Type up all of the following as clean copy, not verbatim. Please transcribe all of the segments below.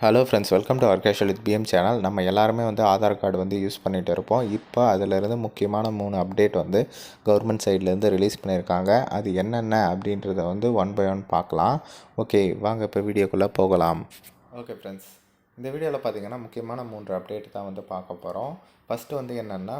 Hello friends, welcome to our casual with PM channel. நம்ம எல்லாருமே Aadhaar card use பண்ணிகிட்டு இருப்போம். இப்போ அதிலிருந்து முக்கியமான 3 அப்டேட் கவர்மெண்ட் சைட்லேருந்து ரிலீஸ் பண்ணியிருக்காங்க. அது என்னென்ன அப்படின்றத ஒன் பை ஒன் பார்க்கலாம். ஓகே, வாங்க இப்போ வீடியோக்குள்ளே போகலாம். ஓகே ஃப்ரெண்ட்ஸ், இந்த வீடியோவில் பார்த்தீங்கன்னா முக்கியமான 3 அப்டேட் தான் பார்க்க போகிறோம். ஃபஸ்ட்டு என்னென்னா,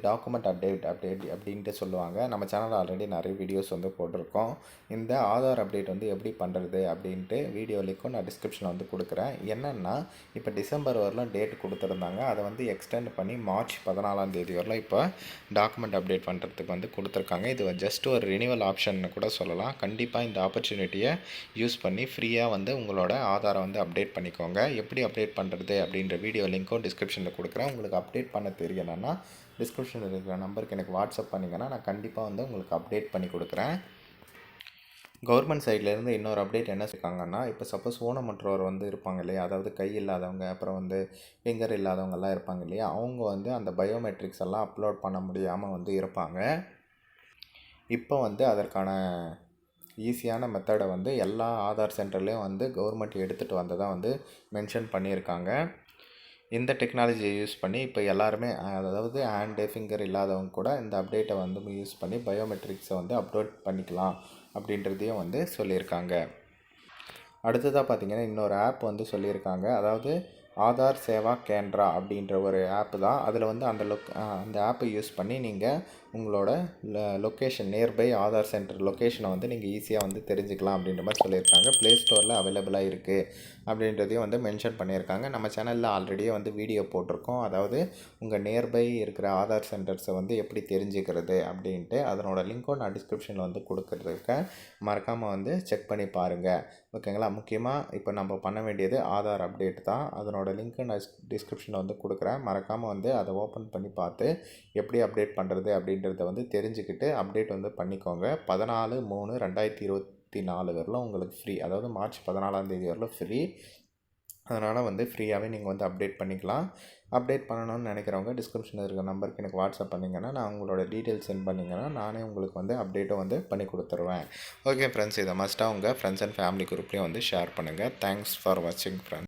டாக்குமெண்ட் அப்டேட் அப்படின்ட்டு சொல்லுவாங்க. நம்ம சேனலில் ஆல்ரெடி நிறைய வீடியோஸ் போட்டிருக்கோம். இந்த ஆதார் அப்டேட் எப்படி பண்ணுறது அப்படின்ட்டு வீடியோ லிங்க்கும் நான் டிஸ்கிரிப்ஷனில் கொடுக்குறேன். என்னென்னா, இப்போ டிசம்பர் வரலாம் டேட் கொடுத்துருந்தாங்க. அதை எக்ஸ்டெண்ட் பண்ணி மார்ச் 14ஆம் தேதி வரலாம் இப்போ டாக்குமெண்ட் அப்டேட் பண்ணுறதுக்கு கொடுத்துருக்காங்க. இது ஜஸ்ட் ஒரு ரினிவல் ஆப்ஷன் கூட சொல்லலாம். கண்டிப்பாக இந்த ஆப்பர்ச்சுனிட்டியை யூஸ் பண்ணி ஃப்ரீயாக உங்களோட ஆதாரை அப்டேட் பண்ணிக்கோங்க. எப்படி அப்டேட் பண்ணுறது அப்படின்ற வீடியோ லிங்க்கும் டிஸ்கிரிப்ஷனில் கொடுக்குறேன். உங்களுக்கு அப்டேட் பண்ண தெரியலைன்னா டிஸ்கிரிப்ஷனில் இருக்கிற நம்பருக்கு எனக்கு வாட்ஸ்அப் பண்ணிங்கன்னா நான் கண்டிப்பாக உங்களுக்கு அப்டேட் பண்ணி கொடுக்குறேன். கவர்மெண்ட் சைட்லேருந்து இன்னொரு அப்டேட் என்ன இருக்காங்கன்னா, இப்போ சப்போஸ் ஊனமுற்றோர் இருப்பாங்க இல்லையா, அதாவது கை இல்லாதவங்க, அப்புறம் ஃபிங்கர் இல்லாதவங்கெல்லாம் இருப்பாங்க இல்லையா, அவங்க அந்த பயோமெட்ரிக்ஸ் எல்லாம் அப்லோட் பண்ண முடியாமல் இருப்பாங்க. இப்போ அதற்கான ஈஸியான மெத்தடை எல்லா ஆதார் சென்டர்லேயும் கவர்மெண்ட் எடுத்துகிட்டு வந்ததாக மென்ஷன் பண்ணியிருக்காங்க. இந்த டெக்னாலஜியை யூஸ் பண்ணி இப்போ எல்லாருமே, அதாவது ஹேண்டு ஃபிங்கர் இல்லாதவங்க கூட இந்த அப்டேட்டை யூஸ் பண்ணி பயோமெட்ரிக்ஸை அப்லோட் பண்ணிக்கலாம் அப்படின்றதையும் சொல்லியிருக்காங்க. அடுத்ததாக பார்த்திங்கன்னா, இன்னொரு ஆப் சொல்லியிருக்காங்க. அதாவது ஆதார் சேவா கேந்திரா அப்படின்ற ஒரு ஆப்பு தான். அதில் அந்த ஆப்பை யூஸ் பண்ணி நீங்கள் உங்களோட லொக்கேஷன், நியர்பை ஆதார் சென்டர் லொக்கேஷனை நீங்கள் ஈஸியாக தெரிஞ்சுக்கலாம் அப்படின்ற மாதிரி சொல்லியிருக்காங்க. ப்ளே ஸ்டோரில் அவைலபிளாக இருக்குது அப்படின்றதையும் மென்ஷன் பண்ணியிருக்காங்க. நம்ம சேனலில் ஆல்ரெடியே வீடியோ போட்டிருக்கோம். அதாவது உங்கள் நியர்பை இருக்கிற ஆதார் சென்டர்ஸை எப்படி தெரிஞ்சுக்கிறது அப்படின்ட்டு. அதனோட லிங்க்கும் நான் டிஸ்கிரிப்ஷனில் கொடுக்குறதுக்கு மறக்காமல் செக் பண்ணி பாருங்கள். ஓகேங்களா. முக்கியமாக இப்போ நம்ம பண்ண வேண்டியது ஆதார் அப்டேட் தான். அதனோட லிங்க்கு நான் டிஸ்கிரிப்ஷனில் கொடுக்குறேன். மறக்காமல் அதை ஓப்பன் பண்ணி பார்த்து எப்படி அப்டேட் பண்ணுறது அப்படின்றத தெரிஞ்சுக்கிட்டு அப்டேட் பண்ணிக்கோங்க. 14/3/2024 வரலாம் உங்களுக்கு ஃப்ரீ. அதாவது மார்ச் 14ஆம் தேதி வரலாம் ஃப்ரீ. அதனால் ஃப்ரீயாகவே நீங்கள் அப்டேட் பண்ணிக்கலாம். அப்டேட் பண்ணணும்னு நினைக்கிறவங்க டிஸ்கிரிப்ஷனில் இருக்கிற நம்பருக்கு எனக்கு வாட்ஸ்அப் பண்ணிங்கன்னா, நான் உங்களோட டீட்டெயில்ஸ் சென்ட் பண்ணிங்கன்னா நானே உங்களுக்கு அப்டேட்டும் பண்ணி கொடுத்துருவேன். ஓகே ஃப்ரெண்ட்ஸ், இதை மஸ்ட்டாக உங்கள் ஃப்ரெண்ட்ஸ் அண்ட் ஃபேமிலி குரூப்லேயும் ஷேர் பண்ணுங்கள். தேங்க்ஸ் ஃபார் வாட்சிங் ஃப்ரெண்ட்ஸ்.